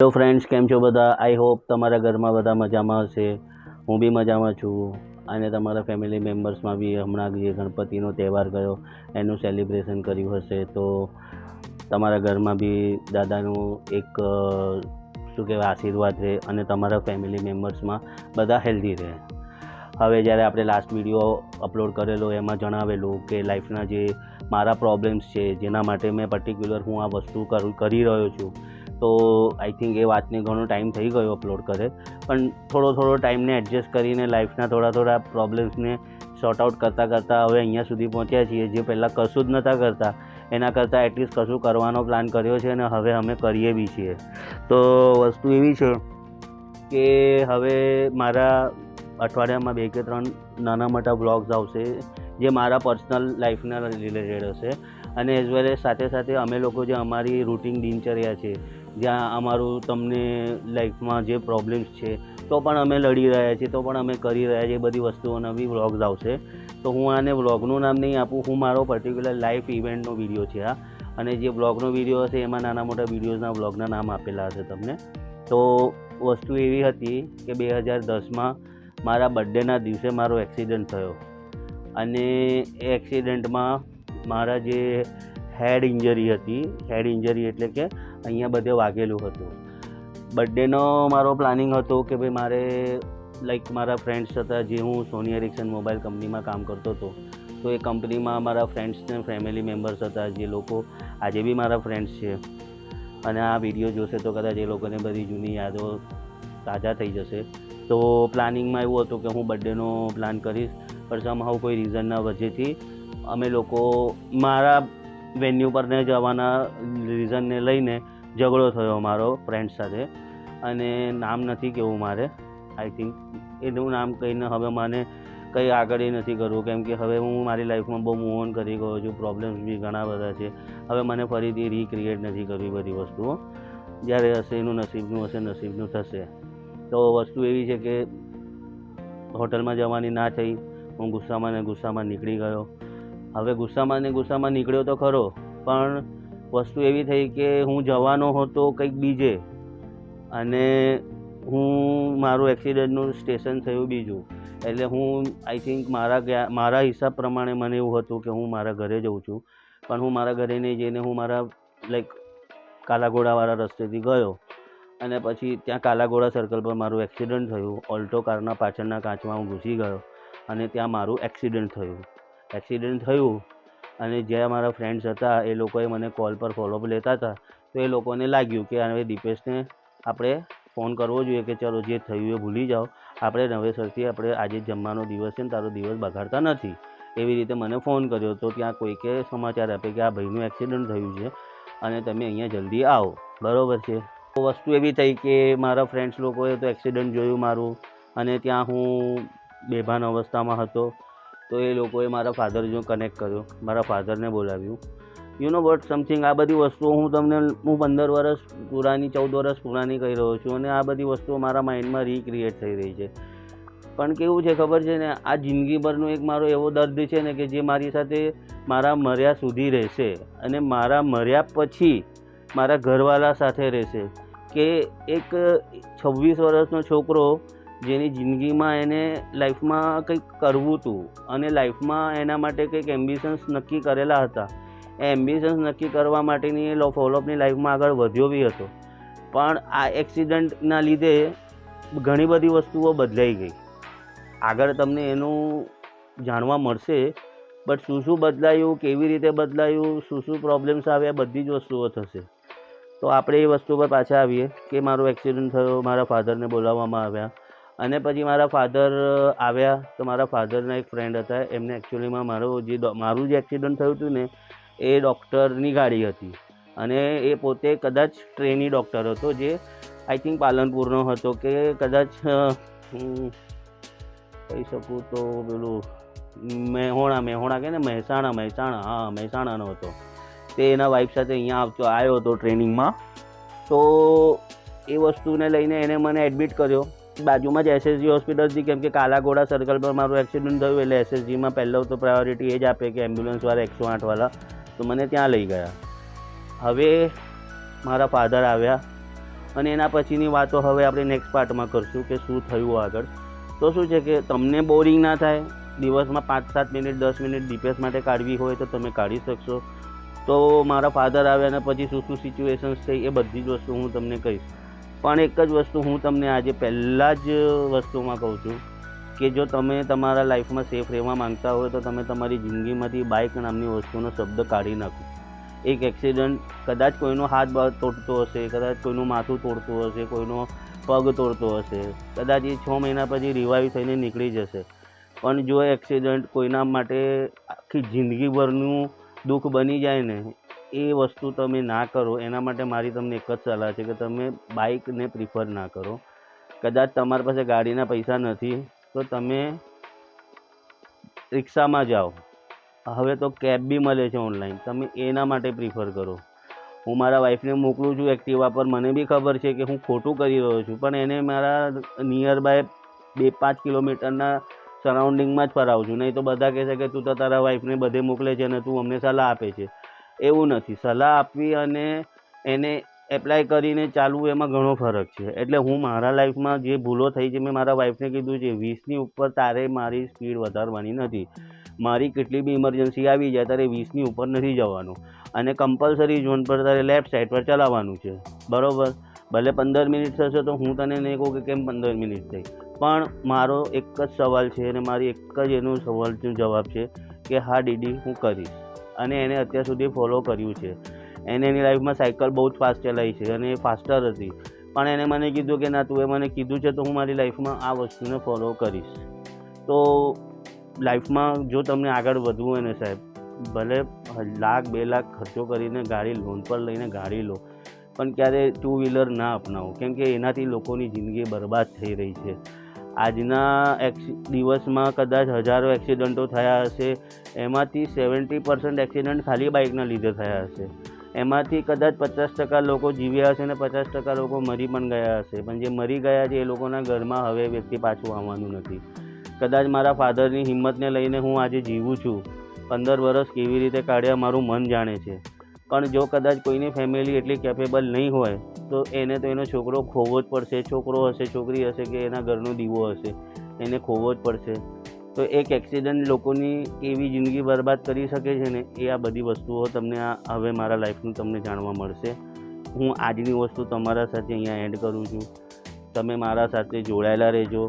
Hello friends, કેમ છો બધા? આઈ હોપ તમારા ઘરમાં બધા મજામાં હશે. હું બી મજામાં છું અને તમારા ફેમિલી મેમ્બર્સમાં બી હમણાં જે ગણપતિનો તહેવાર ગયો એનું સેલિબ્રેશન કર્યું હશે. તો તમારા ઘરમાં બી દાદાનું એક શું કહેવાય આશીર્વાદ રહે અને તમારા ફેમિલી મેમ્બર્સમાં બધા હેલ્ધી રહે. હવે જ્યારે આપણે લાસ્ટ વિડીયો અપલોડ કરેલો એમાં જણાવેલું કે લાઈફના જે મારા પ્રોબ્લેમ્સ છે જેના માટે મેં પર્ટિક્યુલર હું આ વસ્તુ કરી રહ્યો છું. તો આઈ થિંક એ વાતને ઘણો ટાઈમ થઈ ગયો અપલોડ કરે, પણ થોડો ટાઈમને એડજસ્ટ કરીને લાઈફના થોડા પ્રોબ્લેમ્સને સોર્ટ આઉટ કરતાં હવે અહીંયા સુધી પહોંચ્યા છીએ. જે પહેલાં કશું જ નહોતા કરતા એના કરતાં એટલીસ્ટ કશું કરવાનો પ્લાન કર્યો છે અને હવે અમે કરીએ બી છીએ. તો વસ્તુ એવી છે કે હવે મારા અઠવાડિયામાં 2 કે 3 નાના મોટા વ્લોગ્સ આવશે જે મારા પર્સનલ લાઈફના રિલેટેડ હશે અને એઝ વેલ એઝ સાથે અમે લોકો જે અમારી રૂટિન દિનચર્યા છે, જ્યાં અમારું તમને લાઈફમાં જે પ્રોબ્લેમ્સ છે તો પણ અમે લડી રહ્યા છીએ, તો પણ અમે કરી રહ્યા છીએ, એ બધી વસ્તુઓના બી વ્લોગ્સ આવશે. તો હું આને વ્લોગનું નામ નહીં આપું, હું મારો પર્ટિક્યુલર લાઈફ ઇવેન્ટનો વિડીયો છે આ, અને જે વ્લોગનો વિડીયો હશે એમાં નાના મોટા વિડીયોઝના વ્લોગના નામ આપેલા હશે તમને. તો વસ્તુ એવી હતી કે 2010માં મારા બર્થડેના દિવસે મારો એક્સિડન્ટ થયો અને એ એક્સિડન્ટમાં મારા જે હેડ ઇન્જરી હતી, હેડ ઇન્જરી એટલે કે અહીંયા બધે વાગેલું હતું. બર્થડેનો મારો પ્લાનિંગ હતો કે ભાઈ મારે મારા ફ્રેન્ડ્સ હતા, જે હું સોની એરિક્સન મોબાઈલ કંપનીમાં કામ કરતો હતો, તો એ કંપનીમાં મારા ફ્રેન્ડ્સને ફેમિલી મેમ્બર્સ હતા, જે લોકો આજે બી મારા ફ્રેન્ડ્સ છે અને આ વિડીયો જોશે તો કદાચ એ લોકોને બધી જૂની યાદો તાજા થઈ જશે. તો પ્લાનિંગમાં એવું હતું કે હું બર્થડેનો પ્લાન કરીશ, પણ સમહાઉ કોઈ રીઝનના વજહથી અમે લોકો મારા વેન્યુ પર ને જવાના રીઝનને લઈને ઝઘડો થયો મારો ફ્રેન્ડ સાથે, અને નામ નથી કહેવું મારે. આઈ થિંક એનું નામ કહીને હવે મને કંઈ આગળ નથી કરવું, કેમ કે હવે હું મારી લાઈફમાં બહુ મૂવ ઓન કરી ગયો છું. પ્રોબ્લેમ્સ બી ઘણા બધા છે. હવે મને ફરીથી રીક્રિએટ નથી કરવી બધી વસ્તુઓ. જ્યારે હશે એનું નસીબનું હશે, નસીબનું થશે. તો વસ્તુ એવી છે કે હોટલમાં જવાની ના થઈ, હું ગુસ્સામાં નીકળી ગયો. હવે ગુસ્સામાં નીકળ્યો તો ખરો, પણ વસ્તુ એવી થઈ કે હું જવાનો હતો કંઈક બીજે અને મારું એક્સિડન્ટનું સ્ટેશન થયું બીજું. એટલે હું આઈ થિંક મારા હિસાબ પ્રમાણે મને એવું હતું કે હું મારા ઘરે જઉં છું, પણ હું મારા ઘરે નહીં જઈને હું મારા કાલાઘોડાવાળા રસ્તેથી ગયો અને પછી ત્યાં કાલાઘોડા સર્કલ પર મારું એક્સિડન્ટ થયું. ઓલ્ટો કારના પાછળના કાચમાં હું ઘૂસી ગયો અને ત્યાં મારું એક્સિડન્ટ થયું અને જે મારા ફ્રેન્ડ્સ હતા એ લોકોએ મને કોલ પર ફોલોઅપ લેતા હતા, તો એ લોકોને લાગ્યું કે હવે દીપેશને આપણે ફોન કરવો જોઈએ કે ચલો જે થયું એ ભૂલી જાઓ, આપણે નવેસરથી આપણે આજે જમવાનો દિવસ છે ને તારો દિવસ બગાડતા નથી. એવી રીતે મને ફોન કર્યો. તો ત્યાં કોઈકે સમાચાર આપે કે આ ભાઈનું એક્સિડન્ટ થયું છે અને તમે અહીંયા જલ્દી આવો, બરાબર છે. તો વસ્તુ એવી થઈ કે મારા ફ્રેન્ડ્સ લોકોએ તો એક્સિડન્ટ જોયું મારું, અને ત્યાં હું બેભાન અવસ્થામાં હતો. તો એ લોકોએ મારા ફાધર જો કનેક્ટ કર્યો, મારા ફાધરને બોલાવ્યું. યુ નો વોટ સમથિંગ આ બધી વસ્તુઓ હું 15 વર્ષ પુરાની, 14 વર્ષ પુરાની કહી રહ્યો છું, અને આ બધી વસ્તુઓ મારા માઇન્ડમાં રીક્રિએટ થઈ રહી છે. પણ કેવું છે ખબર છે ને, આ જિંદગીભરનો એક મારો એવો દર્દ છે ને કે જે મારી સાથે મારા મર્યા સુધી રહેશે અને મારા મર્યા પછી મારા ઘરવાળા સાથે રહેશે. કે એક 26 વર્ષનો છોકરો જેની જિંદગીમાં એને લાઈફમાં કંઈક કરવું હતું અને લાઈફમાં એના માટે કંઈક એમ્બિશન્સ નક્કી કરેલા હતા, એ એમ્બિશન્સ નક્કી કરવા માટેની એ ફોલોઅપની લાઈફમાં આગળ વધ્યો બી હતો, પણ આ એક્સિડન્ટના લીધે ઘણી બધી વસ્તુઓ બદલાઈ ગઈ. આગળ તમને એનું જાણવા મળશે, બટ શું બદલાયું, કેવી રીતે બદલાયું, શું પ્રોબ્લેમ્સ આવ્યા, બધી જ વસ્તુઓ થશે. તો આપણે એ વસ્તુ પર પાછા આવીએ કે મારો એક્સિડન્ટ થયો, મારા ફાધરને બોલાવવામાં આવ્યા અને પછી મારા ફાધર આવ્યા. તો મારા ફાધરના એક ફ્રેન્ડ હતા, એમને એકચ્યુઅલીમાં મારું જે એક્સિડન્ટ થયું હતું ને એ ડૉક્ટરની ગાડી હતી અને એ પોતે કદાચ ટ્રેની ડૉક્ટર હતો, જે આઈ થિંક પાલનપુરનો હતો કે કદાચ કહી શકું તો પેલું મહેસાણા કે ને મહેસાણાનો હતો. તે એના વાઈફ સાથે અહીંયા આવ્યો હતો ટ્રેનિંગમાં. તો એ વસ્તુને લઈને એને મને એડમિટ કર્યો. બાજુમાં જ એસએસજી હોસ્પિટલ હતી, કેમ કે કાલાઘોડા સર્કલ પર મારું એક્સિડન્ટ થયું એટલે એસએસજીમાં પહેલાં તો પ્રાયોરિટી એ જ આપે કે એમ્બ્યુલન્સવાળા 108વાળા, તો મને ત્યાં લઈ ગયા. હવે મારા ફાધર આવ્યા અને એના પછીની વાતો હવે આપણે નેક્સ્ટ પાર્ટમાં કરશું કે શું થયું આગળ. તો શું છે કે તમને બોરિંગ ના થાય, દિવસમાં 5-7 મિનિટ 10 મિનિટ ડીપીએસ માટે કાઢવી હોય તો તમે કાઢી શકશો. તો મારા ફાધર આવ્યા અને પછી શું શું સિચ્યુએશન્સ થઈ એ બધી જ વસ્તુ હું તમને કહીશ. પણ એક જ વસ્તુ હું તમને આજે પહેલાં જ વસ્તુમાં કહું છું કે જો તમે તમારા લાઈફમાં સેફ રહેવા માંગતા હોય તો તમે તમારી જિંદગીમાંથી બાઇક નામની વસ્તુનો શબ્દ કાઢી નાખો. એક એક્સિડન્ટ કદાચ કોઈનો હાથ તોડતો હશે, કદાચ કોઈનું માથું તોડતું હશે, કોઈનો પગ તોડતો હશે, કદાચ એ 6 મહિના પછી રિવાઈવ થઈને નીકળી જશે. પણ જો એક્સિડન્ટ કોઈના માટે આખી જિંદગીભરનું દુઃખ બની જાય ને, એ વસ્તુ તમે ના કરો. એના માટે મારી તમને એક જ સલાહ છે કે તમે બાઇકને પ્રિફર ના કરો. કદાચ તમારી પાસે ગાડીના પૈસા નથી તો તમે રિક્ષામાં જાઓ. હવે તો કેબ બી મળે છે ઓનલાઈન, તમે એના માટે પ્રિફર કરો. હું મારા વાઈફને મોકલું છું એક્ટિવા પર, મને બી ખબર છે કે હું ખોટું કરી રહ્યો છું, પણ એને મારા નિયર બાય 2-5 કિલોમીટરના સરાઉન્ડિંગમાં જ ફરાવું છું. નહીં તો બધા કહે છે કે તું તો તારા વાઈફને બધે મોકલે છે અને તું અમને સલાહ આપે છે. એવું નથી. સલાહ આપવી અને એને એપ્લાય કરીને ચાલવું એમાં ઘણો ફરક છે. એટલે હું મારા લાઈફમાં જે ભૂલો થઈ છે મેં મારા વાઈફને કીધું છે 20ની ઉપર તારે મારી સ્પીડ વધારવાની નથી. મારી કેટલી બી ઇમરજન્સી આવી જાય તારે 20ની ઉપર નથી જવાનું અને કમ્પલસરી ઝોન પર તારે લેફ્ટ સાઈડ પર ચલાવવાનું છે, બરાબર. ભલે 15 મિનિટ થશે તો હું તને નહીં કહું કે કેમ 15 મિનિટ થઈ, પણ મારો એક જ સવાલ છે અને મારી એક જ એનો સવાલનો જવાબ છે કે હા દીદી હું કરીશ. અને એને અત્યાર સુધી ફોલો કર્યું છે. એને એની લાઈફમાં સાયકલ બહુ જ ફાસ્ટ ચલાવી છે અને એ ફાસ્ટર હતી, પણ એને મને કીધું કે ના તું એ મને કીધું છે તો હું મારી લાઈફમાં આ વસ્તુને ફોલો કરીશ. તો લાઈફમાં જો તમને આગળ વધવું હોય ને સાહેબ, ભલે 1,00,000-2 લાખ ખર્ચો કરીને ગાડી લોન પર લઈને ગાડી લો, પણ ક્યારે 2 વ્હીલર ના અપનાવો, કેમ કે એનાથી લોકોની જિંદગી બરબાદ થઈ રહી છે. આજના દિવસમાં કદાચ હજારો એક્સિડન્ટો થયા હશે, એમાંથી 70% એક્સિડન્ટ ખાલી બાઇકના લીધે થયા હશે. એમાંથી કદાચ 50% લોકો જીવ્યા હશે અને 50% લોકો મરી પણ ગયા હશે. પણ જે મરી ગયા છે એ લોકોના ઘરમાં હવે વ્યક્તિ પાછું આવવાનું નથી. કદાચ મારા ફાધરની હિંમતને લઈને હું આજે જીવું છું. 15 વર્ષ કેવી રીતે કાઢ્યા મારું મન જાણે છે. પણ જો કદાચ કોઈની ફેમિલી એટલી કેપેબલ નહીં હોય તો એને તો એનો છોકરો ખોવો જ પડશે. છોકરો હશે, છોકરી હશે કે એના ઘરનો દીવો હશે, એને ખોવો જ પડશે. તો એક એક્સિડન્ટ લોકોની કેવી જિંદગી બરબાદ કરી શકે છે ને, એ આ બધી વસ્તુઓ તમને હવે મારા લાઈફનું તમને જાણવા મળશે. હું આજની વસ્તુ તમારા સાથે અહીંયા એડ કરું છું. તમે મારા સાથે જોડાયેલા રહેજો,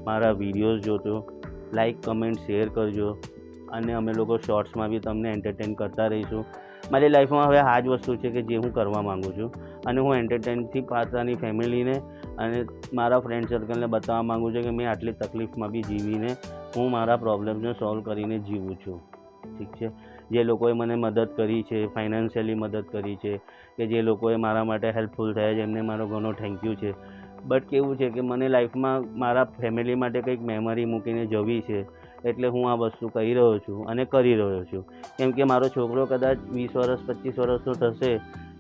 મારા વિડીયોઝ જોજો, લાઈક કમેન્ટ શેર કરજો અને અમે લોકો શોર્ટ્સમાં બી તમને એન્ટરટેન કરતા રહીશું. મારી લાઈફમાં હવે આ જ વસ્તુ છે કે જે હું કરવા માગું છું અને હું એન્ટરટેનથી પાછાની ફેમિલીને અને મારા ફ્રેન્ડ સર્કલને બતાવવા માગું છું કે મેં આટલી તકલીફમાં બી જીવીને હું મારા પ્રોબ્લેમ્સને સોલ્વ કરીને જીવું છું. ઠીક છે. જે લોકોએ મને મદદ કરી છે, ફાઇનાન્શિયલી મદદ કરી છે, કે જે લોકોએ મારા માટે હેલ્પફુલ થયા છે, એમને મારો ઘણો થેન્ક યુ છે. બટ કેવું છે કે મને લાઈફમાં મારા ફેમિલી માટે કંઈક મેમરી મૂકીને જવી છે, એટલે હું આ વસ્તુ કહી રહ્યો છું અને કરી રહ્યો છું. કેમ કે મારો છોકરો કદાચ 20 વર્ષ 25 વર્ષનો થશે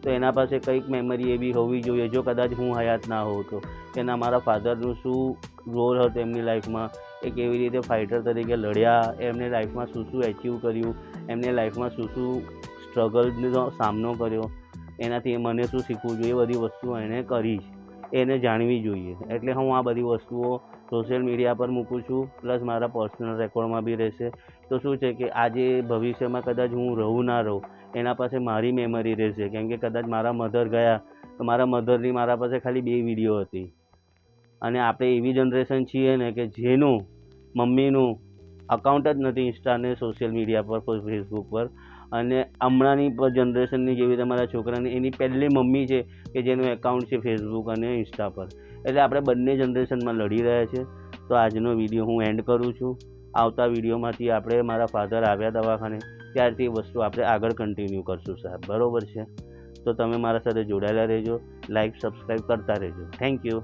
તો એના પાસે કંઈક મેમરી એવી હોવી જોઈએ જો કદાચ હું હયાત ના હોઉં તો, કે ના મારા ફાધરનું શું રોલ હતો એમની લાઈફમાં, એ કેવી રીતે ફાઇટર તરીકે લડ્યા, એમને લાઈફમાં શું શું એચીવ કર્યું, એમને લાઈફમાં શું શું સ્ટ્રગલનો સામનો કર્યો, એનાથી મને શું શીખવું જોઈએ, એ બધી વસ્તુઓ એણે કરી છે, એને જાણવી જોઈએ. એટલે હું આ બધી વસ્તુઓ સોશિયલ મીડિયા પર મૂકું છું, પ્લસ મારા પર્સનલ રેકોર્ડમાં બી રહેશે. તો શું છે કે આજે ભવિષ્યમાં કદાચ હું રહું ના રહું, એના પાસે મારી મેમરી રહેશે. કેમ કે કદાચ મારા મધર ગયા તો મારા મધરની મારા પાસે ખાલી 2 વિડીયો હતી. અને આપણે એવી જનરેશન છીએ ને કે જેનું મમ્મીનું અકાઉન્ટ જ નથી ઇન્સ્ટા ને સોશિયલ મીડિયા પર, ફેસબુક પર. અને હમણાંની જનરેશનની જેવી તમારા છોકરાની એની પહેલી મમ્મી છે કે જેનું એકાઉન્ટ છે ફેસબુક અને ઇન્સ્ટા પર. એટલે આપણે બંને જનરેશનમાં લડી રહ્યા છે. તો આજનો વિડીયો હું એન્ડ કરું છું. આવતા વિડીયોમાંથી આપણે મારા ફાધર આવ્યા દવાખાને ત્યારથી વસ્તુ આપણે આગળ કન્ટિન્યુ કરશું સાહેબ, બરાબર છે. તો તમે મારા સાથે જોડાયેલા રહેજો, લાઈક સબસ્ક્રાઈબ કરતા રહેજો. Thank you.